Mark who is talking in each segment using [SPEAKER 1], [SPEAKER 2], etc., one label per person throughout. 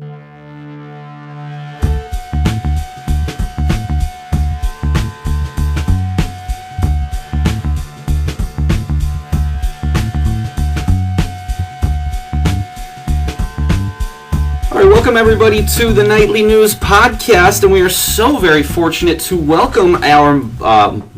[SPEAKER 1] Welcome everybody to the Nightly News Podcast, and we are so very fortunate to welcome our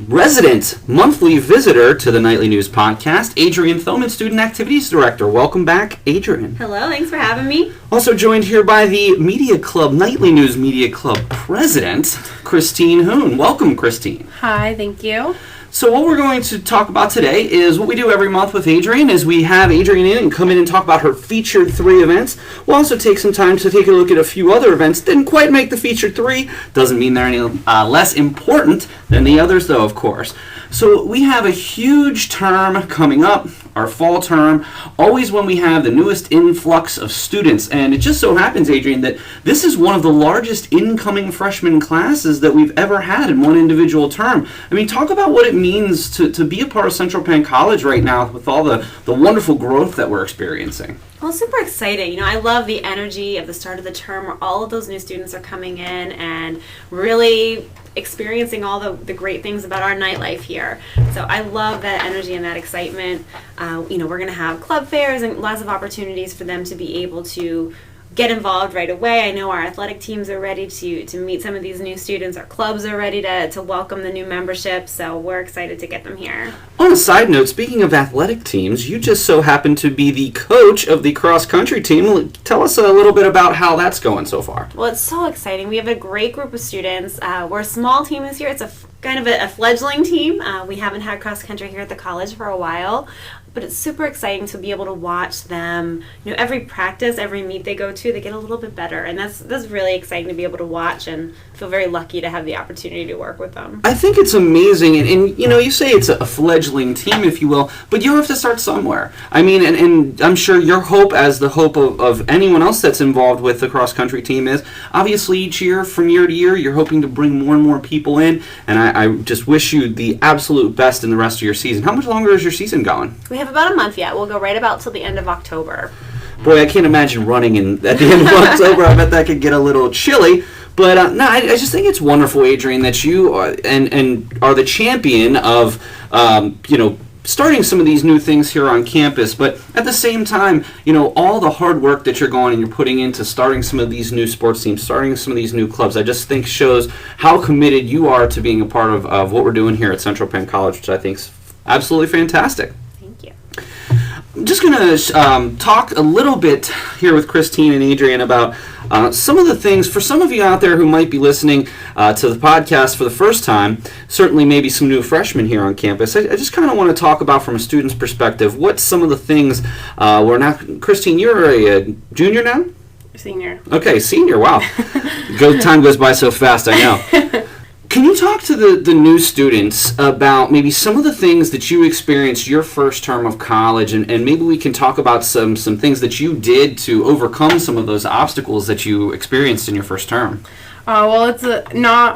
[SPEAKER 1] resident monthly visitor to the Nightly News Podcast, Adrienne Thoman, Student Activities Director. Welcome back, Adrienne.
[SPEAKER 2] Hello, thanks for having me.
[SPEAKER 1] Also joined here by the Media Club, Nightly News Media Club President, Christine Hoon. Welcome, Christine.
[SPEAKER 3] Hi, thank you.
[SPEAKER 1] So what we're going to talk about today is what we do every month with Adrienne, is we have Adrienne in and come in and talk about her featured 3 events. We'll also take some time to take a look at a few other events. Didn't quite make the featured 3. Doesn't mean they're any less important than the others, though, of course. So we have a huge term coming up, our fall term, always when we have the newest influx of students. And it just so happens, Adrienne, that this is one of the largest incoming freshman classes that we've ever had in one individual term. I mean, talk about what it means to be a part of Central Penn College right now with all the wonderful growth that we're experiencing.
[SPEAKER 2] Well, super exciting. I love the energy of the start of the term where all of those new students are coming in and really experiencing all the great things about our nightlife here. So I love that energy and that excitement. We're going to have club fairs and lots of opportunities for them to be able to get involved right away. I know our athletic teams are ready to meet some of these new students. Our clubs are ready to welcome the new membership, so we're excited to get them here.
[SPEAKER 1] On a side note, speaking of athletic teams, you just so happen to be the coach of the cross-country team. Tell us a little bit about how that's going so far.
[SPEAKER 2] Well, it's so exciting. We have a great group of students. We're a small team this year. It's kind of a fledgling team. We haven't had cross-country here at the college for a while. But it's super exciting to be able to watch them. Every practice, every meet they go to, they get a little bit better, and that's really exciting to be able to watch, and feel very lucky to have the opportunity to work with them.
[SPEAKER 1] I think it's amazing, and you say it's a fledgling team, if you will, but you have to start somewhere. I mean, and I'm sure your hope, as the hope of anyone else that's involved with the cross country team, is obviously each year, from year to year, you're hoping to bring more and more people in, and I just wish you the absolute best in the rest of your season. How much longer is your season going?
[SPEAKER 2] We have about a month yet. We'll go right about till the end of October.
[SPEAKER 1] Boy, I can't imagine running at the end of October. I bet that could get a little chilly. But I just think it's wonderful, Adrienne, that you are, and are the champion of starting some of these new things here on campus. But at the same time, all the hard work that you're going and you're putting into starting some of these new sports teams, starting some of these new clubs, I just think shows how committed you are to being a part of what we're doing here at Central Penn College, which I think is absolutely fantastic. I'm just going to talk a little bit here with Christine and Adrienne about some of the things, for some of you out there who might be listening to the podcast for the first time, certainly maybe some new freshmen here on campus. I just kind of want to talk about, from a student's perspective, what some of the things we're not. Christine, you're a junior now?
[SPEAKER 3] Senior.
[SPEAKER 1] Okay, senior, wow. Time goes by so fast, I know. Can you talk to the new students about maybe some of the things that you experienced your first term of college, and maybe we can talk about some things that you did to overcome some of those obstacles that you experienced in your first term?
[SPEAKER 3] Well,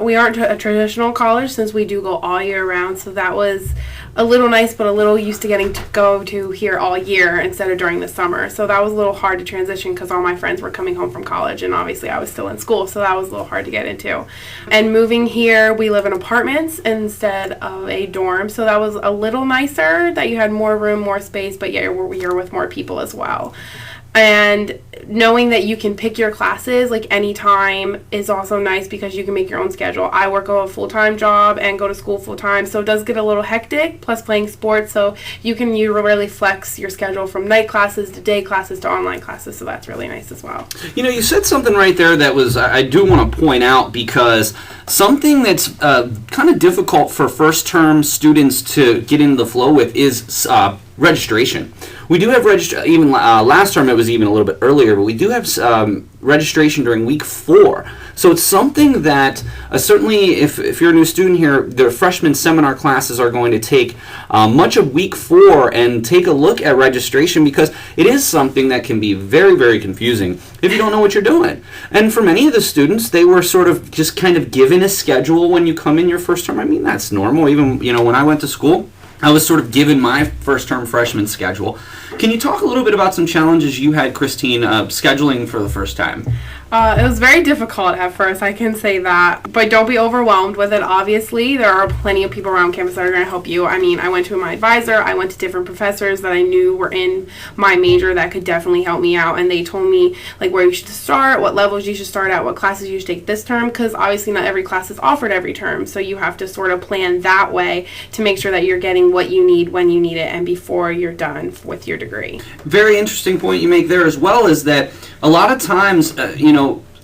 [SPEAKER 3] we aren't a traditional college, since we do go all year round, so that was a little nice, but a little used to getting to go to here all year instead of during the summer. So that was a little hard to transition because all my friends were coming home from college, and obviously I was still in school, so that was a little hard to get into. And moving here, we live in apartments instead of a dorm, so that was a little nicer, that you had more room, more space, but you're with more people as well. And knowing that you can pick your classes like anytime is also nice, because you can make your own schedule. I work a full-time job and go to school full-time, so it does get a little hectic, plus playing sports, so you really flex your schedule from night classes to day classes to online classes, so that's really nice as well.
[SPEAKER 1] You said something right there that was, I do want to point out, because something that's kind of difficult for first-term students to get into the flow with is registration. We do have even last term it was even a little bit earlier, but we do have registration during week 4. So it's something that certainly if you're a new student here, the freshman seminar classes are going to take much of week 4 and take a look at registration, because it is something that can be very, very confusing if you don't know what you're doing. And for many of the students, they were sort of just kind of given a schedule when you come in your first term. I mean, that's normal. Even when I went to school, I was sort of given my first term freshman schedule, Can you talk a little bit about some challenges you had, Christine, scheduling for the first time?
[SPEAKER 3] It was very difficult at first, I can say that. But don't be overwhelmed with it, obviously. There are plenty of people around campus that are going to help you. I mean, I went to my advisor. I went to different professors that I knew were in my major that could definitely help me out. And they told me, like, where you should start, what levels you should start at, what classes you should take this term. Because obviously not every class is offered every term. So you have to sort of plan that way to make sure that you're getting what you need when you need it and before you're done with your degree.
[SPEAKER 1] Very interesting point you make there as well, is that a lot of times,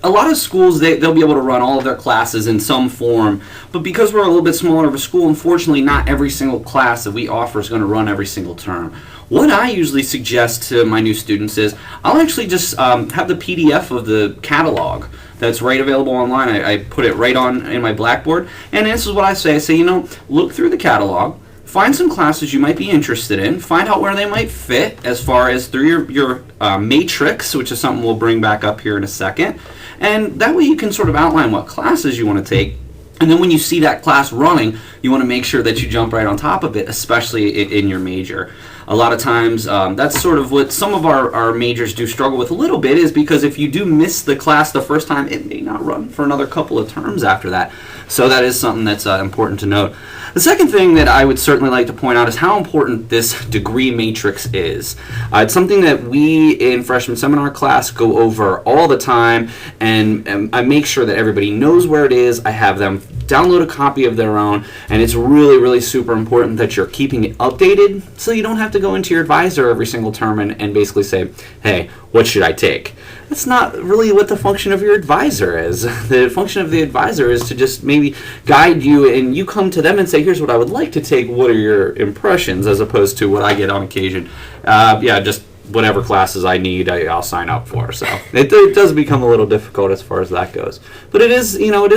[SPEAKER 1] a lot of schools, they'll be able to run all of their classes in some form, but because we're a little bit smaller of a school, unfortunately, not every single class that we offer is going to run every single term. What I usually suggest to my new students is I'll actually just have the PDF of the catalog that's right available online. I put it right on in my Blackboard, and this is what I say. I say, look through the catalog, find some classes you might be interested in, find out where they might fit as far as through your matrix, which is something we'll bring back up here in a second. And that way you can sort of outline what classes you want to take. And then when you see that class running, you want to make sure that you jump right on top of it, especially in your major. A lot of times, that's sort of what some of our majors do struggle with a little bit, is because if you do miss the class the first time, it may not run for another couple of terms after that. So that is something that's important to note. The second thing that I would certainly like to point out is how important this degree matrix is. It's something that we in freshman seminar class go over all the time, and I make sure that everybody knows where it is. I have them download a copy of their own, and it's really, really super important that you're keeping it updated so you don't have to go into your advisor every single term and basically say, hey, what should I take? That's not really what the function of your advisor is. The function of the advisor is to just maybe guide you, and you come to them and say, here's what I would like to take, what are your impressions, as opposed to what I get on occasion. Just whatever classes I need, I'll sign up for. So it does become a little difficult as far as that goes. But it is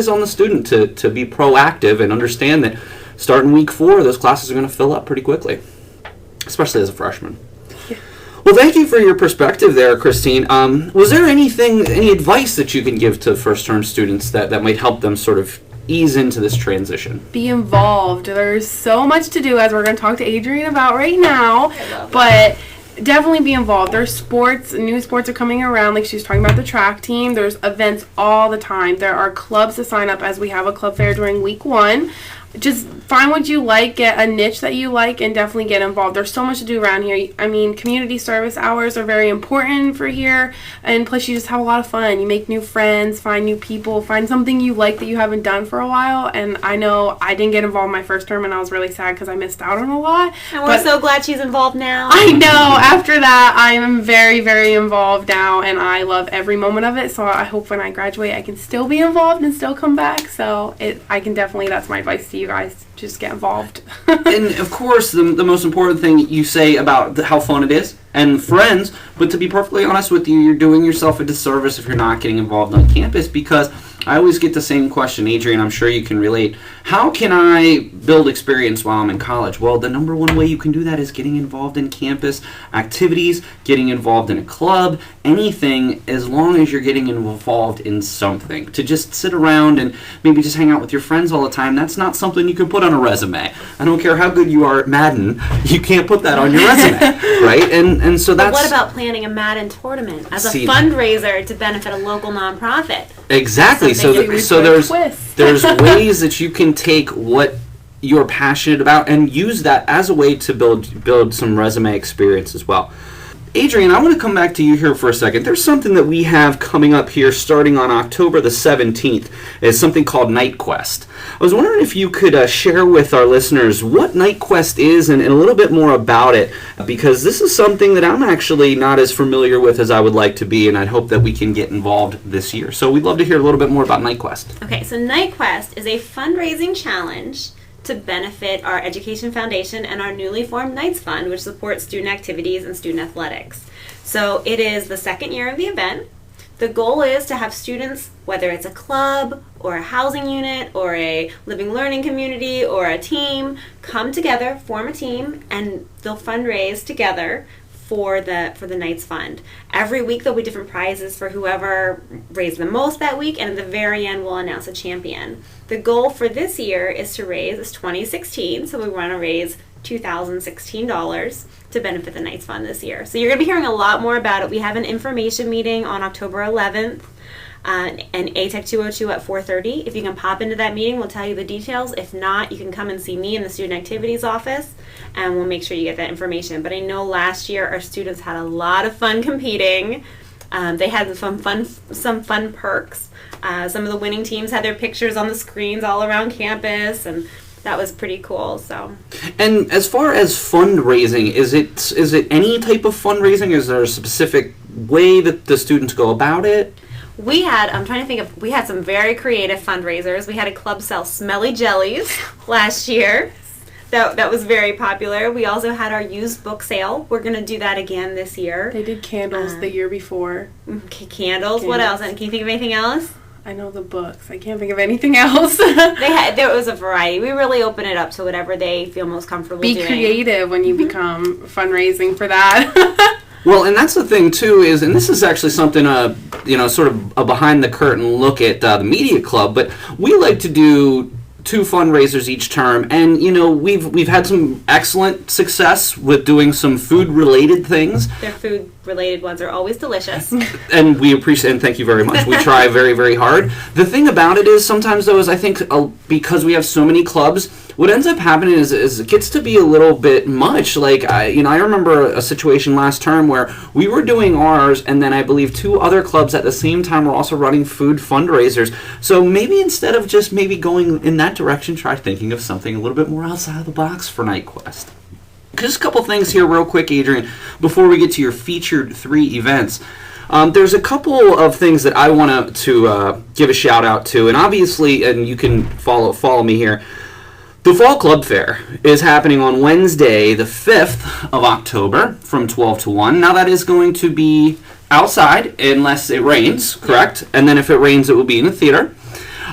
[SPEAKER 1] on the student to be proactive and understand that starting week 4, those classes are going to fill up pretty quickly, especially as a freshman. Well, thank you for your perspective there, Christine. Was there any advice that you can give to first-term students that might help them sort of ease into this transition?
[SPEAKER 3] Be involved. There's so much to do, as we're going to talk to Adrienne about right now, but definitely be involved. There's sports, new sports are coming around, like she was talking about the track team. There's events all the time. There are clubs to sign up, as we have a club fair during week 1. Just find what you like, get a niche that you like, and definitely get involved. There's so much to do around here. I mean, community service hours are very important for here, and plus you just have a lot of fun. You make new friends, find new people, find something you like that you haven't done for a while. And I know I didn't get involved my first term, and I was really sad because I missed out on a lot.
[SPEAKER 2] And we're so glad she's involved now.
[SPEAKER 3] I know. After that, I am very, very involved now, and I love every moment of it. So I hope when I graduate, I can still be involved and still come back. So I can definitely, that's my advice to you guys. Just get involved.
[SPEAKER 1] And of course, the most important thing you say about how fun it is and friends, but to be perfectly honest with you, you're doing yourself a disservice if you're not getting involved on campus, because I always get the same question. Adrienne, I'm sure you can relate. How can I build experience while I'm in college? Well, the number one way you can do that is getting involved in campus activities, getting involved in a club, anything, as long as you're getting involved in something. To just sit around and maybe just hang out with your friends all the time, that's not something you can put on a resume. I don't care how good you are at Madden, you can't put that on your resume, right? And so that's...
[SPEAKER 2] But what about planning a Madden tournament as a fundraiser to benefit a local nonprofit?
[SPEAKER 1] Exactly. So there's ways that you can take what you're passionate about and use that as a way to build some resume experience as well. Adrienne, I want to come back to you here for a second. There's something that we have coming up here starting on October the 17th. It's something called Night Quest. I was wondering if you could share with our listeners what Night Quest is and a little bit more about it, because this is something that I'm actually not as familiar with as I would like to be, and I hope that we can get involved this year. So we'd love to hear a little bit more about Night Quest.
[SPEAKER 2] Okay, so Night Quest is a fundraising challenge to benefit our Education Foundation and our newly formed Knights Fund, which supports student activities and student athletics. So it is the second year of the event. The goal is to have students, whether it's a club or a housing unit or a living learning community or a team, come together, form a team, and they'll fundraise together for the Knights Fund. Every week there'll be different prizes for whoever raised the most that week, and at the very end we'll announce a champion. The goal for this year is to raise, it's 2016, so we want to raise $2,016 to benefit the Knights Fund this year. So you're going to be hearing a lot more about it. We have an information meeting on October 11th and ATEC 202 at 4:30. If you can pop into that meeting, we'll tell you the details. If not, you can come and see me in the Student Activities office, and we'll make sure you get that information. But I know last year our students had a lot of fun competing. They had some fun perks. Some of the winning teams had their pictures on the screens all around campus, and that was pretty cool. So.
[SPEAKER 1] And as far as fundraising, is it any type of fundraising? Is there a specific way that the students go about it?
[SPEAKER 2] We had some very creative fundraisers. We had a club sell smelly jellies last year. That was very popular. We also had our used book sale. We're going to do that again this year.
[SPEAKER 3] They did candles the year before.
[SPEAKER 2] Candles. What else? And can you think of anything else?
[SPEAKER 3] I know the books. I can't think of anything else.
[SPEAKER 2] There was a variety. We really open it up to whatever they feel most comfortable doing.
[SPEAKER 3] Be creative when you become fundraising for that.
[SPEAKER 1] Well, and that's the thing too and this is actually something, sort of a behind the curtain look at the media club, but we like to do 2 fundraisers each term, and we've had some excellent success with doing some food related things.
[SPEAKER 2] Their food related ones are always delicious.
[SPEAKER 1] And we appreciate and thank you very much. We try very, very hard. The thing about it is sometimes though is I think because we have so many clubs, what ends up happening is it gets to be a little bit much. Like I remember a situation last term where we were doing ours, and then I believe 2 other clubs at the same time were also running food fundraisers. So maybe instead of just maybe going in that direction, try thinking of something a little bit more outside of the box for Night Quest. Just a couple things here real quick, Adrienne, before we get to your featured 3 events. There's a couple of things that I want to give a shout out to, and obviously, and you can follow me here. The Fall Club Fair is happening on Wednesday, the 5th of October from 12 to 1. Now that is going to be outside unless it rains, correct? And then if it rains, it will be in the theater.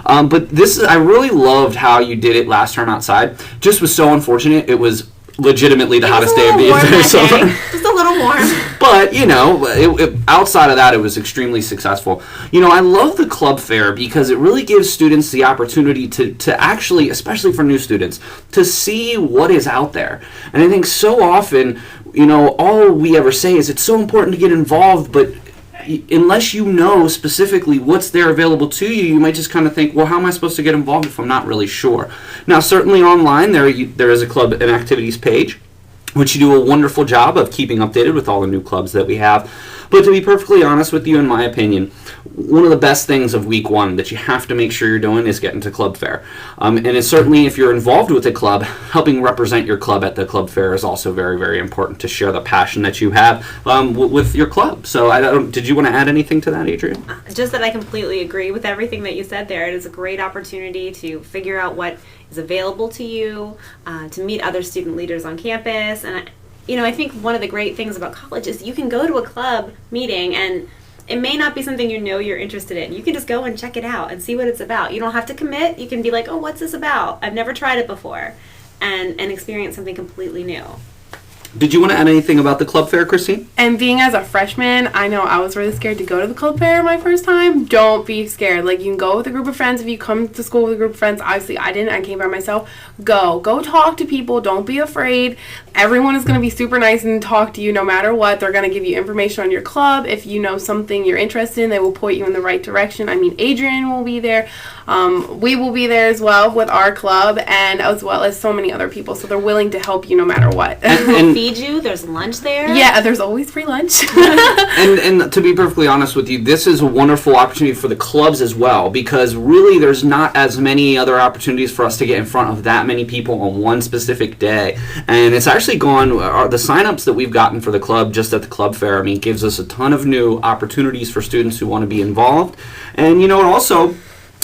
[SPEAKER 1] But I really loved how you did it last term outside. Just was so unfortunate. It was legitimately the hottest day of the entire summer.
[SPEAKER 2] Just a little warm.
[SPEAKER 1] But, outside of that, it was extremely successful. I love the club fair because it really gives students the opportunity to actually, especially for new students, to see what is out there. And I think so often, all we ever say is it's so important to get involved, but unless you know specifically what's there available to you, you might just kind of think, well, how am I supposed to get involved if I'm not really sure? Now, certainly online, there is a club and activities page, which you do a wonderful job of keeping updated with all the new clubs that we have. But to be perfectly honest with you, in my opinion, one of the best things of week 1 that you have to make sure you're doing is getting to club fair. And it's certainly, if you're involved with the club, helping represent your club at the club fair is also very, very important to share the passion that you have with your club. So did you want to add anything to that, Adrienne?
[SPEAKER 2] Just that I completely agree with everything that you said there. It is a great opportunity to figure out what is available to you, to meet other student leaders on campus. And I think one of the great things about college is you can go to a club meeting and it may not be something you're interested in. You can just go and check it out and see what it's about. You don't have to commit. You can be like, oh, what's this about? I've never tried it before, and experience something completely new.
[SPEAKER 1] Did you want to add anything about the club fair, Christine?
[SPEAKER 3] And being as a freshman, I know I was really scared to go to the club fair my first time. Don't be scared. Like, you can go with a group of friends. If you come to school with a group of friends, obviously I didn't. I came by myself. Go talk to people. Don't be afraid. Everyone is going to be super nice and talk to you no matter what. They're going to give you information on your club. If you know something you're interested in, they will point you in the right direction. I mean, Adrienne will be there. We will be there as well with our club, and as well as so many other people. So they're willing to help you no matter what.
[SPEAKER 2] And feed you. There's lunch there.
[SPEAKER 3] Yeah, there's always free lunch.
[SPEAKER 1] and to be perfectly honest with you, this is a wonderful opportunity for the clubs as well, because really there's not as many other opportunities for us to get in front of that many people on one specific day. And it's actually the sign-ups that we've gotten for the club just at the club fair, I mean, gives us a ton of new opportunities for students who want to be involved. And also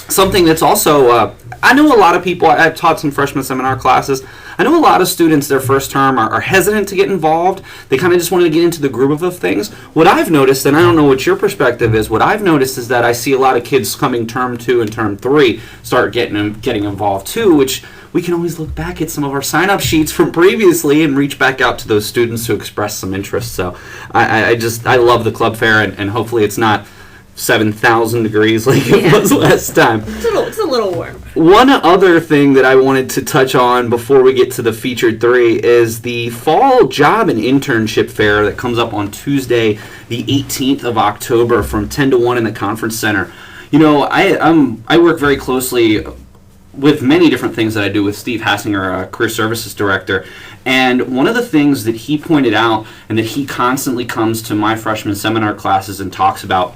[SPEAKER 1] something that's also, I know a lot of people, I've taught some freshman seminar classes, I know a lot of students their first term are hesitant to get involved. They kind of just want to get into the groove of things. What I've noticed, and I don't know what your perspective is, what I've noticed is that I see a lot of kids coming term 2 and term 3 start getting involved too, which we can always look back at some of our sign-up sheets from previously and reach back out to those students who express some interest. So I love the club fair, and hopefully it's not 7,000 degrees like it was last time.
[SPEAKER 2] It's a little warm.
[SPEAKER 1] One other thing that I wanted to touch on before we get to the featured 3 is the fall job and internship fair that comes up on Tuesday, the 18th of October from 10 to 1 in the conference center. You know, I work very closely with many different things that I do with Steve Hassinger, our Career Services Director. And one of the things that he pointed out and that he constantly comes to my freshman seminar classes and talks about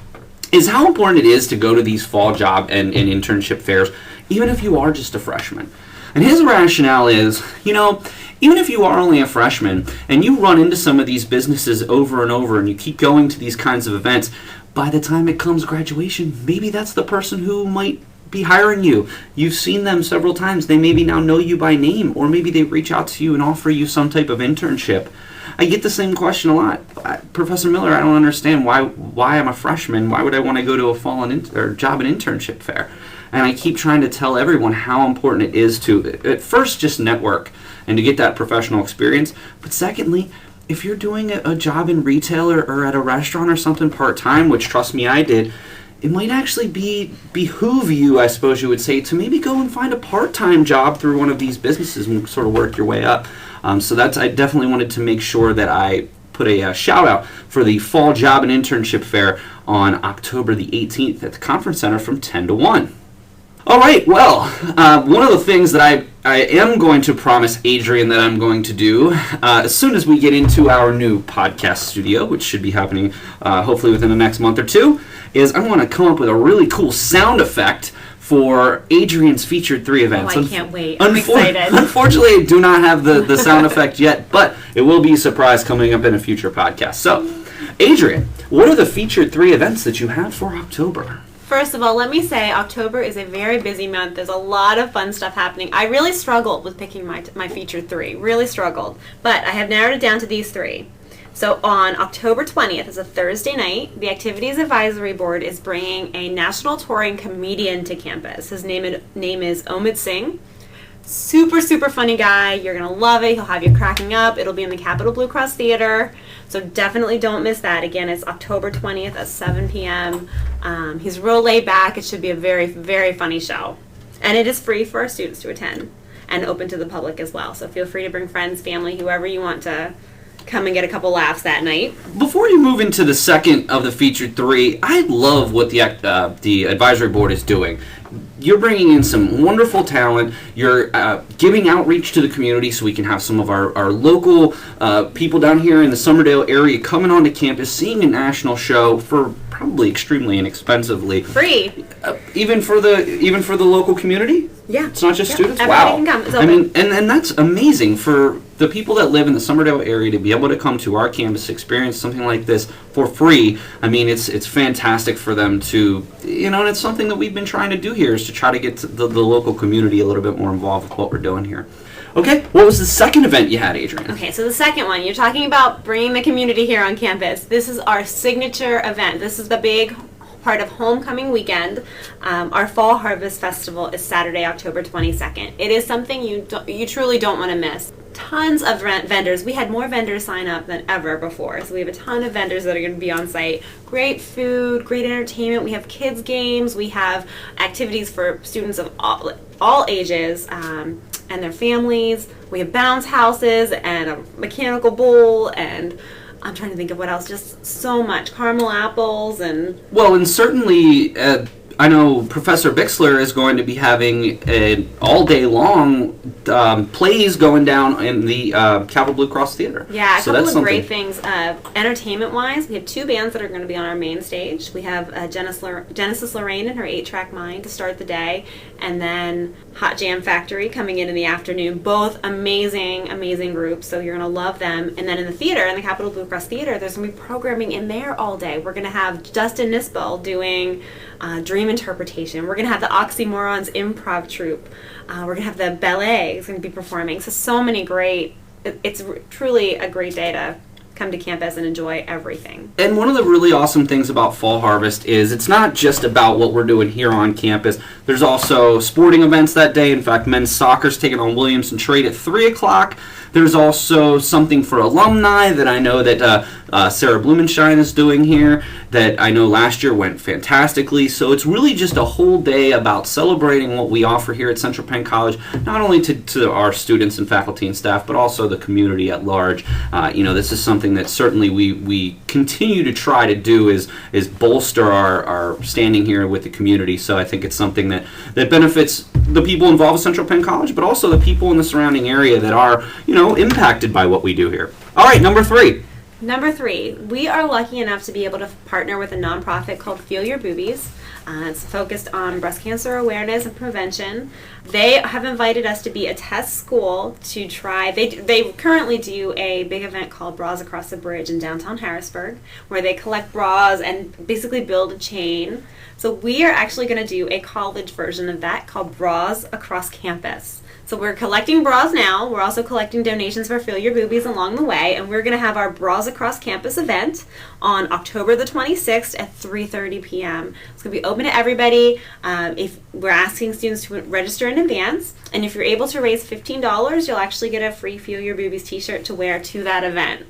[SPEAKER 1] is how important it is to go to these fall job and internship fairs, even if you are just a freshman. And his rationale is, you know, even if you are only a freshman and you run into some of these businesses over and over and you keep going to these kinds of events, by the time it comes graduation, maybe that's the person who might be hiring you. You've seen them several times. They maybe now know you by name, or maybe they reach out to you and offer you some type of internship. I get the same question a lot. Professor Miller, I don't understand why I'm a freshman. Why would I want to go to a fall or job and internship fair? And I keep trying to tell everyone how important it is to, at first, just network and to get that professional experience. But secondly, if you're doing a job in retail or at a restaurant or something part-time, which trust me, I did, it might actually behoove you, I suppose you would say, to maybe go and find a part-time job through one of these businesses and sort of work your way up. So I definitely wanted to make sure that I put a shout out for the Fall Job and Internship Fair on October the 18th at the Conference Center from 10 to 1. All right, well, one of the things that I am going to promise Adrienne that I'm going to do as soon as we get into our new podcast studio, which should be happening hopefully within the next month or two, is I want to come up with a really cool sound effect for Adrienne's featured 3 events.
[SPEAKER 2] Oh, I can't wait. I'm excited.
[SPEAKER 1] Unfortunately, I do not have the sound effect yet, but it will be a surprise coming up in a future podcast. So, Adrienne, what are the featured 3 events that you have for October?
[SPEAKER 2] First of all, let me say October is a very busy month. There's a lot of fun stuff happening. I really struggled with picking my featured 3. Really struggled. But I have narrowed it down to these 3. So on October 20th, it's a Thursday night, the Activities Advisory Board is bringing a national touring comedian to campus. His name is Omid Singh. Super, super funny guy. You're going to love it. He'll have you cracking up. It'll be in the Capitol Blue Cross Theater. So definitely don't miss that. Again, it's October 20th at 7 p.m. He's real laid back. It should be a very, very funny show. And it is free for our students to attend and open to the public as well. So feel free to bring friends, family, whoever you want to come and get a couple laughs that night.
[SPEAKER 1] Before you move into the second of the featured 3, I love what the advisory board is doing. You're bringing in some wonderful talent. You're giving outreach to the community so we can have some of our local people down here in the Somerdale area coming onto campus, seeing a national show for probably extremely inexpensively.
[SPEAKER 2] Free.
[SPEAKER 1] Even for the local community?
[SPEAKER 2] Yeah.
[SPEAKER 1] It's not just students?
[SPEAKER 2] Everybody
[SPEAKER 1] Wow.
[SPEAKER 2] can come. It's
[SPEAKER 1] I mean, and that's amazing for the people that live in the Somerdale area to be able to come to our campus, experience something like this for free. I mean, it's fantastic for them to, and it's something that we've been trying to do here is to try to get the local community a little bit more involved with what we're doing here. Okay, what was the second event you had, Adrienne?
[SPEAKER 2] Okay, so the second one, you're talking about bringing the community here on campus. This is our signature event. This is the big part of homecoming weekend. Our Fall Harvest Festival is Saturday, October 22nd. It is something you truly don't want to miss. Tons of vendors. We had more vendors sign up than ever before. So we have a ton of vendors that are going to be on site. Great food, great entertainment. We have kids games. We have activities for students of all ages and their families. We have bounce houses and a mechanical bull, and I'm trying to think of what else. Just so much. Caramel apples and... Well,
[SPEAKER 1] and certainly... I know Professor Bixler is going to be having an all-day long plays going down in the Capitol Blue Cross Theater.
[SPEAKER 2] Yeah, a
[SPEAKER 1] so
[SPEAKER 2] couple of great things. Entertainment-wise, we have 2 bands that are going to be on our main stage. We have Genesis Lorraine and her 8-track Mind to start the day, and then Hot Jam Factory coming in the afternoon. Both amazing, amazing groups, so you're going to love them. And then in the theater, in the Capitol Blue Cross Theater, there's going to be programming in there all day. We're going to have Justin Nispel doing dream interpretation. We're going to have the Oxymorons improv troupe. We're going to have the ballet is going to be performing. So many great, it's truly a great day to come to campus and enjoy everything.
[SPEAKER 1] And one of the really awesome things about Fall Harvest is it's not just about what we're doing here on campus. There's also sporting events that day. In fact, men's soccer's taking on Williamson Trade at 3 o'clock. There's also something for alumni that I know that Sarah Blumenstein is doing here that I know last year went fantastically. So it's really just a whole day about celebrating what we offer here at Central Penn College, not only to our students and faculty and staff, but also the community at large. This is something that certainly we continue to try to do is bolster our standing here with the community. So I think it's something that benefits the people involved with Central Penn College, but also the people in the surrounding area that are, impacted by what we do here. All right, number 3.
[SPEAKER 2] Number 3, we are lucky enough to be able to partner with a nonprofit called Feel Your Boobies. It's focused on breast cancer awareness and prevention. They have invited us to be a test school to try. They currently do a big event called Bras Across the Bridge in downtown Harrisburg, where they collect bras and basically build a chain. So we are actually going to do a college version of that called Bras Across Campus. So we're collecting bras now. We're also collecting donations for Feel Your Boobies along the way, and we're going to have our Bras Across Campus event on October the 26th at 3:30 p.m. It's going to be open to everybody. If we're asking students to register in advance, and if you're able to raise $15, you'll actually get a free Feel Your Boobies t-shirt to wear to that event.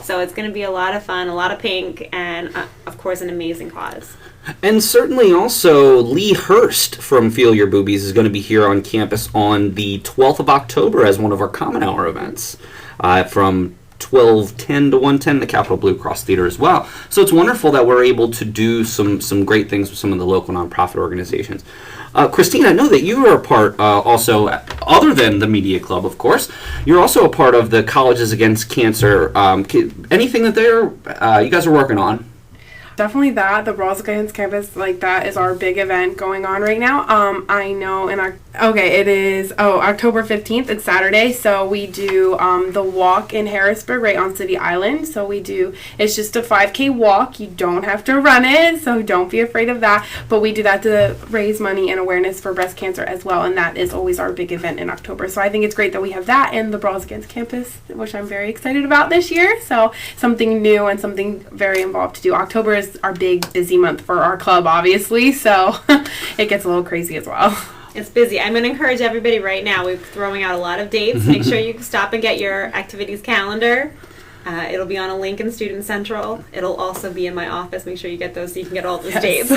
[SPEAKER 2] So it's going to be a lot of fun, a lot of pink, and of course an amazing cause.
[SPEAKER 1] And certainly also Lee Hurst from Feel Your Boobies is going to be here on campus on the 12th of October as one of our Common Hour events from 12:10 to 1:10, the Capitol Blue Cross Theater as well. So it's wonderful that we're able to do some great things with some of the local nonprofit organizations. Christine, I know that you are a part also, other than the Media Club, of course, you're also a part of the Colleges Against Cancer. Anything that you guys are working on?
[SPEAKER 3] Definitely that. The Bras Against Campus, that is our big event going on right now. I know it is October 15th. It's Saturday, so we do the walk in Harrisburg right on City Island. So it's just a 5K walk. You don't have to run it, so don't be afraid of that. But we do that to raise money and awareness for breast cancer as well, and that is always our big event in October. So I think it's great that we have that and the Bras Against Campus, which I'm very excited about this year. So something new and something very involved to do. October is our big busy month for our club, obviously, so it gets a little crazy as well.
[SPEAKER 2] It's busy. I'm going to encourage everybody right now. We're throwing out a lot of dates. Make sure you stop and get your activities calendar. It'll be on a link in Student Central. It'll also be in my office. Make sure you get those so you can get all those dates.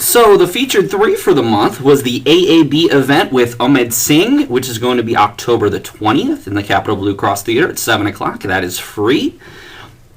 [SPEAKER 1] So the featured 3 for the month was the AAB event with Ahmed Singh, which is going to be October the 20th in the Capitol Blue Cross Theater at 7 o'clock. That is free.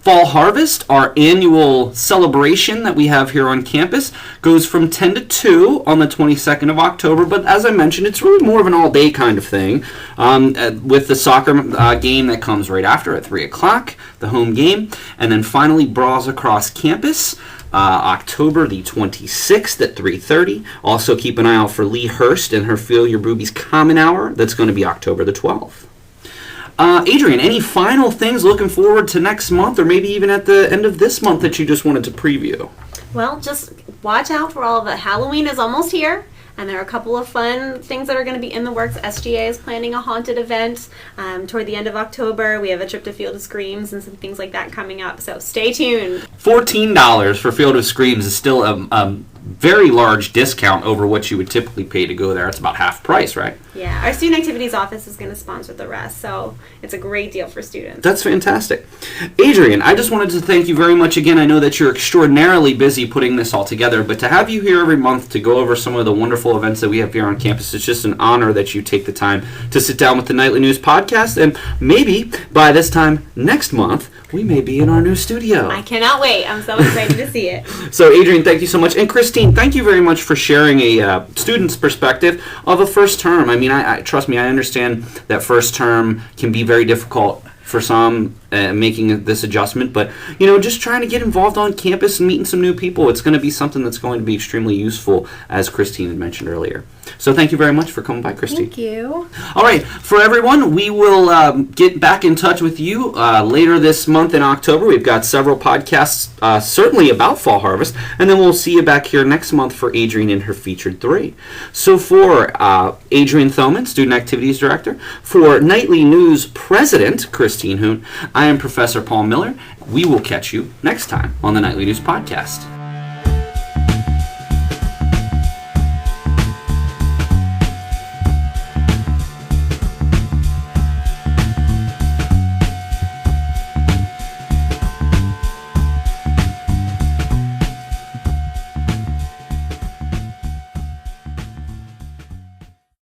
[SPEAKER 1] Fall Harvest, our annual celebration that we have here on campus, goes from 10 to 2 on the 22nd of October, but as I mentioned, it's really more of an all-day kind of thing, with the soccer game that comes right after at 3 o'clock, the home game, and then finally Bras Across Campus, October the 26th at 3:30. Also keep an eye out for Lee Hurst and her Feel Your Boobies Common Hour. That's going to be October the 12th. Adrienne, any final things looking forward to next month or maybe even at the end of this month that you just wanted to preview?
[SPEAKER 2] Well, just watch out for all of the Halloween is almost here. And there are a couple of fun things that are going to be in the works. SGA is planning a haunted event toward the end of October. We have a trip to Field of Screams and some things like that coming up. So stay tuned.
[SPEAKER 1] $14 for Field of Screams is still a very large discount over what you would typically pay to go there. It's about half price, right?
[SPEAKER 2] Yeah, our Student Activities Office is going to sponsor the rest, so it's a great deal for students.
[SPEAKER 1] That's fantastic. Adrienne, I just wanted to thank you very much again. I know that you're extraordinarily busy putting this all together, but to have you here every month to go over some of the wonderful events that we have here on campus, it's just an honor that you take the time to sit down with the Nightly News podcast, and maybe by this time next month, we may be in our new studio.
[SPEAKER 2] I cannot wait. I'm so excited to see it.
[SPEAKER 1] So, Adrienne, thank you so much. And Christine, thank you very much for sharing a student's perspective of a first term. I mean, I trust me, I understand that first term can be very difficult for some making this adjustment, but just trying to get involved on campus and meeting some new people, it's going to be something that's going to be extremely useful, as Christine had mentioned earlier. So thank you very much for coming by, Christine.
[SPEAKER 3] Thank you.
[SPEAKER 1] All right, for everyone, we will get back in touch with you later this month in October. We've got several podcasts certainly about Fall Harvest, and then we'll see you back here next month for Adrienne and her featured 3. So for Adrienne Thoman, Student Activities Director, for Nightly News President Christine Hoon, I am Professor Paul Miller. We will catch you next time on the Nightly News Podcast.